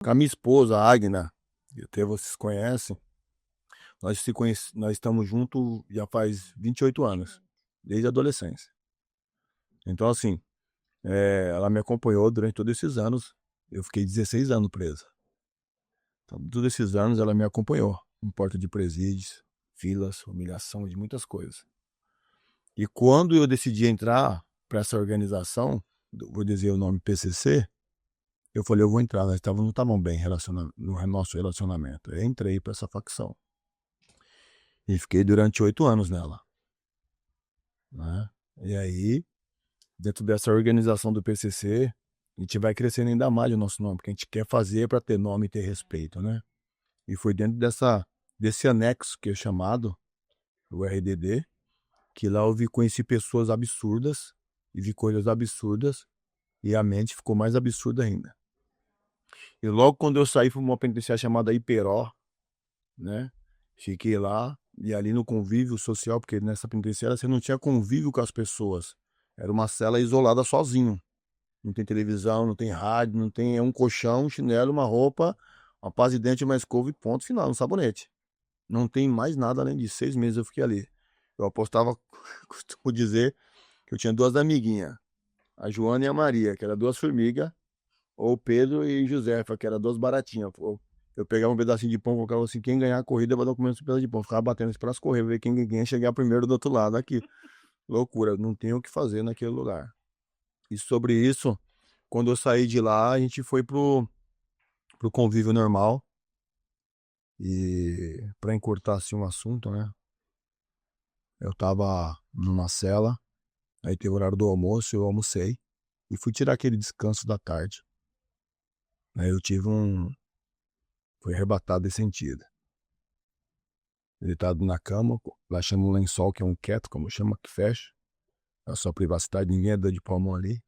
Com a minha esposa, a Agna, que até vocês conhecem, nós estamos juntos já faz 28 anos, desde a adolescência. Então, assim, ela me acompanhou durante todos esses anos. Eu fiquei 16 anos preso. Então, todos esses anos ela me acompanhou em porta de presídios, filas, humilhação de muitas coisas. E quando eu decidi entrar para essa organização, vou dizer o nome PCC, eu falei, eu vou entrar. Nós não estavam bem no nosso relacionamento. Eu entrei para essa facção. E fiquei durante 8 anos nela. Né? E aí, dentro dessa organização do PCC, a gente vai crescendo ainda mais o nosso nome, porque a gente quer fazer para ter nome e ter respeito, né? E foi dentro desse anexo que é chamado o RDD, que lá eu conheci pessoas absurdas e vi coisas absurdas e a mente ficou mais absurda ainda. E logo quando eu saí, fui uma penitenciária chamada Iperó, né? Fiquei lá e ali no convívio social, porque nessa penitenciária você não tinha convívio com as pessoas. Era uma cela isolada sozinho. Não tem televisão, não tem rádio, não tem um colchão, um chinelo, uma roupa, uma pasta de dente, uma escova e ponto final, um sabonete. Não tem mais nada além disso. 6 meses eu fiquei ali. Eu apostava, costumo dizer, que eu tinha 2 amiguinhas, a Joana e a Maria, que eram 2 formigas, ou Pedro e Josefa, que eram 2 baratinhas. Eu pegava um pedacinho de pão, colocava assim, quem ganhar a corrida vai dar comer um pedaço de pão. Ficava batendo para as correr, ver quem ia chegar primeiro do outro lado aqui. Loucura, não tinha o que fazer naquele lugar. E sobre isso, quando eu saí de lá, a gente foi pro convívio normal. E para encurtar assim um assunto, né? Eu tava numa cela, aí teve o horário do almoço, eu almocei e fui tirar aquele descanso da tarde. Aí eu tive fui arrebatado de sentido. Deitado na cama, lá chama um lençol, que é um quieto, como chama, que fecha. A sua privacidade, ninguém é dor de palmão ali.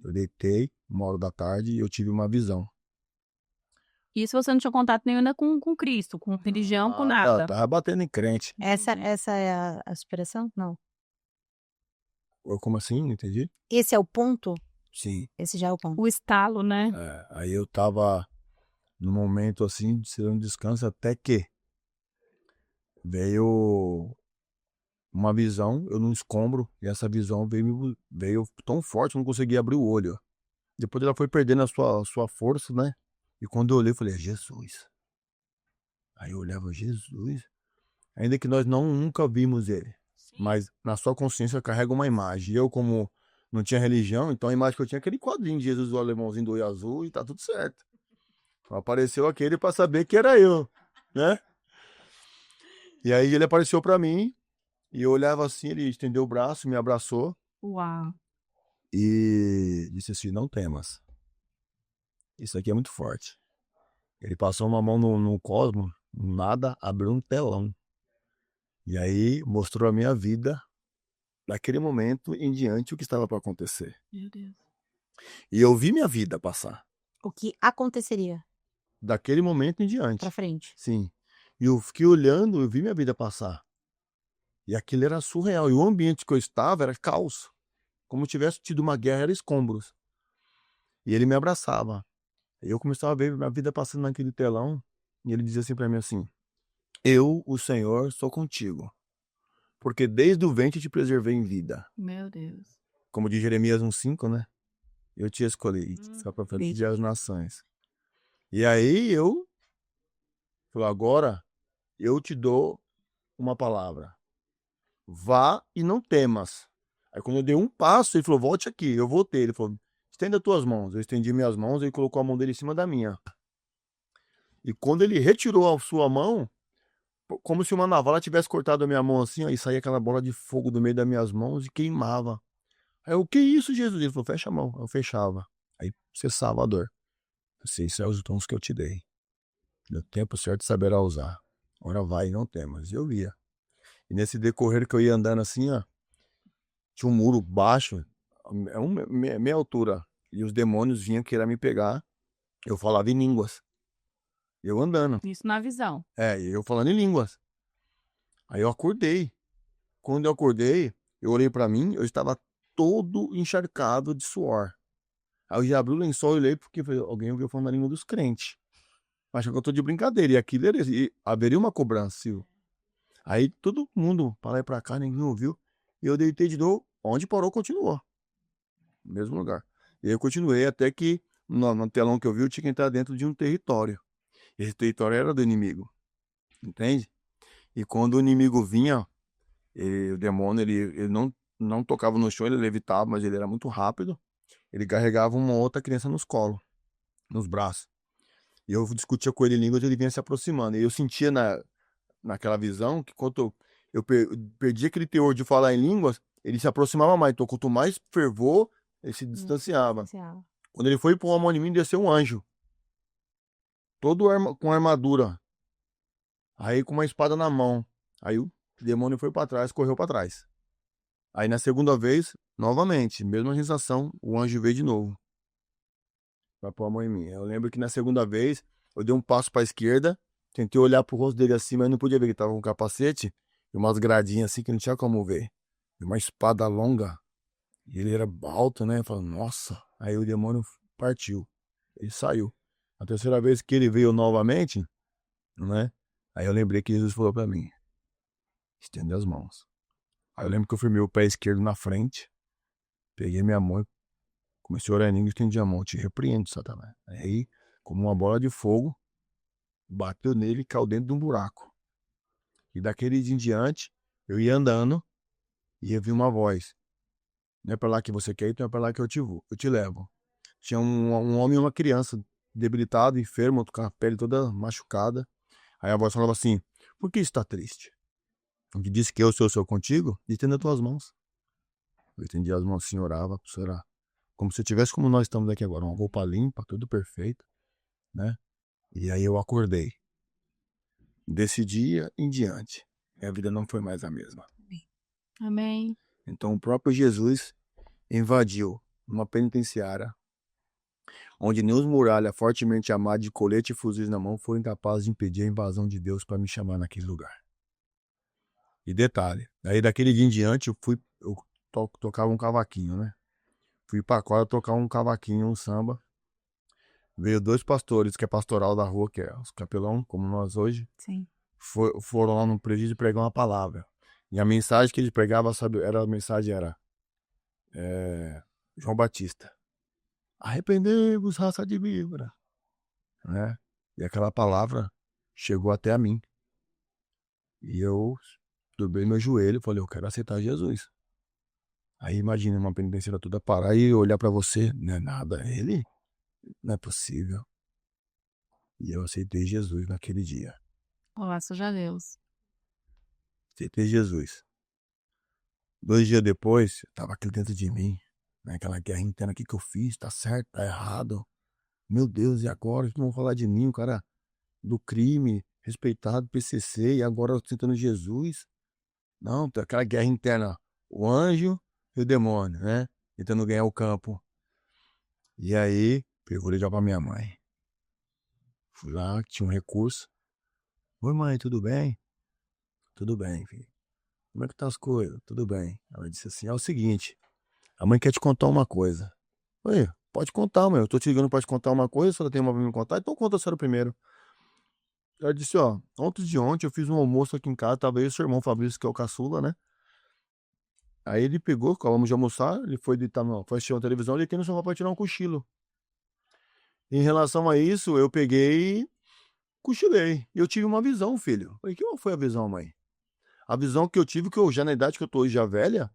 Eu deitei, 1 hora da tarde, e eu tive uma visão. Isso você não tinha contato nenhum ainda com Cristo, com religião, com nada. Tava batendo em crente. Essa é a expressão? Não. Como assim? Não entendi? Esse é o ponto? Sim. Esse já é o ponto. O estalo, né? Aí eu tava no momento assim, de ser um descanso, até que veio uma visão, eu num escombro, e essa visão veio tão forte, eu não conseguia abrir o olho. Depois ela foi perdendo a sua força, né? E quando eu olhei, eu falei, é Jesus. Aí eu olhava, Jesus. Ainda que nós nunca vimos ele. Mas na sua consciência carrega uma imagem. Eu, como não tinha religião, então a imagem que eu tinha é aquele quadrinho de Jesus, o alemãozinho do olho azul, e tá tudo certo. Então apareceu aquele para saber que era eu, né? E aí ele apareceu para mim, e eu olhava assim, ele estendeu o braço, me abraçou. Uau. E disse assim, não temas. Isso aqui é muito forte. Ele passou uma mão no cosmo, nada, abriu um telão. E aí mostrou a minha vida, daquele momento em diante, o que estava para acontecer. Meu Deus. E eu vi minha vida passar. O que aconteceria Daquele momento em diante. pra frente. Sim. E eu fiquei olhando, eu vi minha vida passar. E aquilo era surreal. E o ambiente que eu estava era caos. Como tivesse tido uma guerra, era escombros. E ele me abraçava. E eu começava a ver minha vida passando naquele telão. E ele dizia assim para mim assim, eu, o Senhor, sou contigo. Porque desde o ventre te preservei em vida. Meu Deus. Como de Jeremias 1:5, né? Eu te escolhi, só para frente as nações. E aí eu falei, agora eu te dou uma palavra. Vá e não temas. Aí quando eu dei um passo, ele falou, volte aqui, eu voltei. Ele falou, estenda as tuas mãos. Eu estendi minhas mãos, ele colocou a mão dele em cima da minha. E quando ele retirou a sua mão, como se uma navalha tivesse cortado a minha mão assim, aí saía aquela bola de fogo do meio das minhas mãos e queimava. Aí eu, que isso, Jesus? Ele falou, fecha a mão. Eu fechava. Aí cessava a dor. Esses são os dons que eu te dei. No tempo certo saberá usar. Ora vai, não temas. E eu ia. E nesse decorrer que eu ia andando assim, ó, tinha um muro baixo, meia altura. E os demônios vinham querer me pegar. Eu falava em línguas. Eu andando. Isso na visão. E eu falando em línguas. Aí eu acordei. Quando eu acordei, eu olhei pra mim, eu estava todo encharcado de suor. Aí eu já abri o lençol e olhei porque alguém ouviu falando na língua dos crentes. Acha que eu tô de brincadeira. E aquilo haveria uma cobrança. Aí todo mundo pra lá e pra cá, ninguém ouviu. E eu deitei de novo. Onde parou, continuou. No mesmo lugar. E aí eu continuei até que no telão que eu vi, eu tinha que entrar dentro de um território. Esse território era do inimigo. Entende? E quando o inimigo vinha, o demônio, ele não tocava no chão, ele levitava, mas ele era muito rápido. Ele carregava uma outra criança nos colos, nos braços. E eu discutia com ele em línguas, ele vinha se aproximando. E eu sentia naquela visão que quando eu perdi aquele teor de falar em línguas, ele se aproximava mais. Então, quanto mais fervor, ele se distanciava. Quando ele foi pôr a mão em mim, desceu um anjo. Todo com armadura. Aí com uma espada na mão. Aí o demônio foi para trás, correu para trás. Aí na segunda vez, novamente, mesma sensação, o anjo veio de novo. Pra pôr a mão em mim. Eu lembro que na segunda vez, eu dei um passo para a esquerda, tentei olhar pro rosto dele assim, mas não podia ver que ele tava com um capacete e umas gradinhas assim que não tinha como ver. E uma espada longa. E ele era alto, né? Eu falei, nossa. Aí o demônio partiu. Ele saiu. A terceira vez que ele veio novamente, né? Aí eu lembrei que Jesus falou para mim, estende as mãos. Aí eu lembro que eu firmei o pé esquerdo na frente, peguei minha mão, comecei a orar em língua e estendi a mão. Te repreendo, Satanás. Aí, como uma bola de fogo, bateu nele e caiu dentro de um buraco. E daquele dia em diante, eu ia andando e eu vi uma voz. Não é pra lá que você quer ir, então é pra lá que eu te levo. Tinha um homem e uma criança, debilitado, enfermo, com a pele toda machucada. Aí a voz falava assim, por que está triste? O que disse que eu sou contigo, estenda as tuas mãos. Eu estendia as mãos assim, orava, orar. Como se eu tivesse como nós estamos aqui agora, uma roupa limpa, tudo perfeito, né? E aí eu acordei. Desse dia em diante, minha vida não foi mais a mesma. Amém. Então o próprio Jesus invadiu uma penitenciária onde nem os muralha fortemente amados de colete e fuzis na mão foram incapazes de impedir a invasão de Deus para me chamar naquele lugar. E detalhe, aí daquele dia em diante eu tocava um cavaquinho, né? Fui pra quadra tocar um cavaquinho, um samba. Veio 2 pastores, que é pastoral da rua, que é os capelão, como nós hoje. Sim. Foram lá no presídio pregar uma palavra. E a mensagem que eles pregavam, sabe, a mensagem era João Batista. Arrependei-vos, raça de víbora. Né? E aquela palavra chegou até a mim. E eu dobrei meu joelho e falei, eu quero aceitar Jesus. Aí imagina uma penitenciária toda parar e olhar pra você, não é nada, ele? Não é possível. E eu aceitei Jesus naquele dia. Graças a Deus. Aceitei Jesus. 2 dias depois, tava aquilo dentro de mim, né? Aquela guerra interna, o que eu fiz? Tá certo, tá errado? Meu Deus, e agora? Eles não vão falar de mim, o cara do crime, respeitado, PCC, e agora eu tentando Jesus? Não, tá aquela guerra interna, o anjo e o demônio, né? Tentando ganhar o campo. E aí, eu ligar pra minha mãe. Fui lá, tinha um recurso. Oi, mãe, tudo bem? Tudo bem, filho. Como é que tá as coisas? Tudo bem. Ela disse assim, é o seguinte, a mãe quer te contar uma coisa. Oi, pode contar, mãe. Eu tô te ligando pra te contar uma coisa, se ela tem uma pra me contar, então conta a senhora primeiro. Ela disse, ó, antes de ontem eu fiz um almoço aqui em casa, tava aí o seu irmão Fabrício, que é o caçula, né? Aí ele pegou, acabamos de almoçar, ele foi deitar, foi assistir uma televisão, ele queria no sofá pra tirar um cochilo. Em relação a isso, eu peguei, cochilei. E eu tive uma visão, filho. Falei, que foi a visão, mãe? A visão que eu tive, que eu já na idade que eu tô hoje já velha,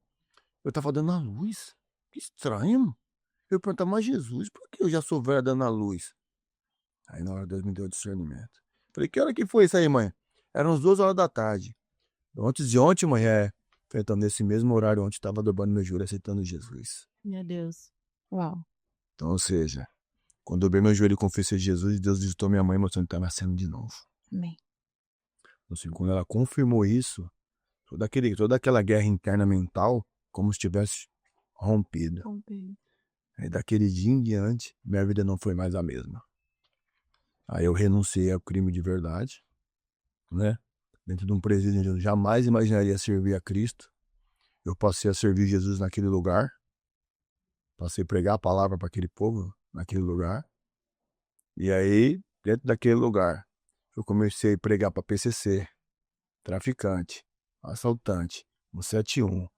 eu tava dando a luz. Que estranho. Eu perguntava, mas Jesus, por que eu já sou velha dando a luz? Aí na hora Deus me deu discernimento. Falei, que hora que foi isso aí, mãe? Eram as 2 horas da tarde. Antes de ontem, mãe, enfrentando nesse mesmo horário onde estava dobrando meu joelho, aceitando Jesus. Meu Deus. Uau. Então, ou seja, quando eu dobrei meu joelho e confessei Jesus, Deus visitou minha mãe, mostrando que estava nascendo de novo. Amém. Assim, quando ela confirmou isso, toda aquela guerra interna mental, como se tivesse rompido. Aí daquele dia em diante, minha vida não foi mais a mesma. Aí eu renunciei ao crime de verdade, né? Dentro de um presídio onde eu jamais imaginaria servir a Cristo. Eu passei a servir Jesus naquele lugar. Passei a pregar a palavra para aquele povo naquele lugar. E aí, Dentro daquele lugar, eu comecei a pregar para PCC, traficante, assaltante, 171,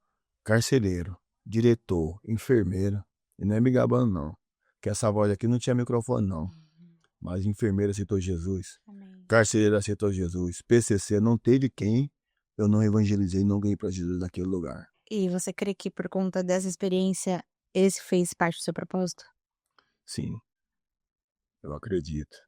carcereiro, diretor, enfermeira. E não é me gabando, não. Que essa voz aqui não tinha microfone, não. Mas enfermeira aceitou Jesus, Amém. carcereiro aceitou Jesus, PCC não teve quem eu não evangelizei, não ganhei para Jesus naquele lugar. E você crê que por conta dessa experiência, esse fez parte do seu propósito? Sim, eu acredito.